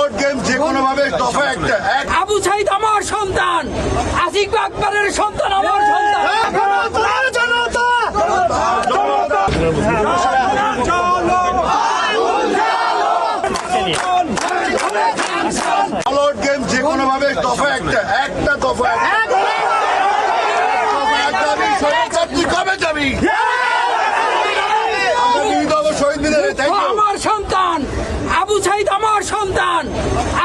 মালট game যে কোনো ভাবে দফা একটা আবু সাইদ আমার সন্তান, আসিফ আকবরের সন্তান আমার সন্তান। মালট গেম যে কোনো ভাবে দফা একটা দফা তুই কবে যাবি? আমার সন্তান আবু সাইদ আমার সন্তান,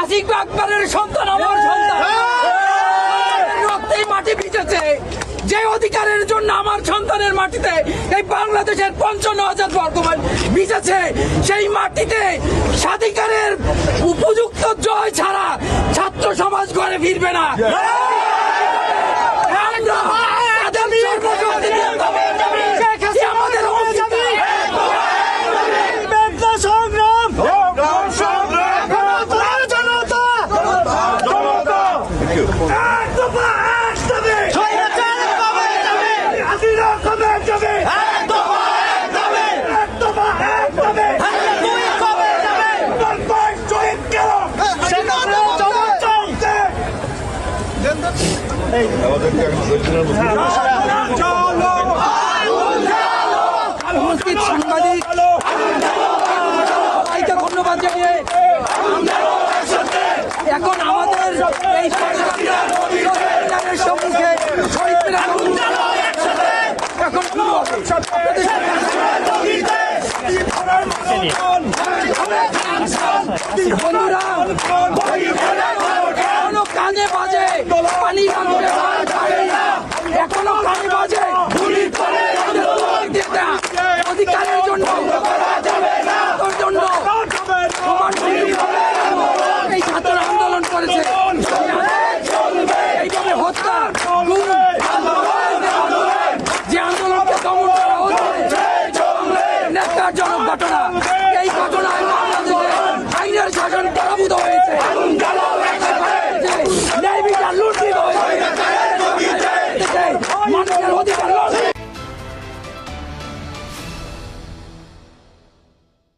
আসিফ আকবরের সন্তান আমার সন্তান। রক্তেই মাটি ভিজেছে, যে অধিকারের জন্য আমার সন্তানের মাটিতে এই বাংলাদেশের 55,000 বর্গমাইল ভিজেছে, সেই মাটিতে স্বাধিকারের উপযুক্ত জয় ছাড়া ছাত্র সমাজ ঘরে ফিরবে না। সাংবাদিক ধন্যবাদ জানিয়ে এখন আমাদের এই সরকারের সম্মুখে শহীদ মিনার এখন শুরু হবে। বন্ধুরা, এখনো কানে বাজে পানি এখনো কানে বাজে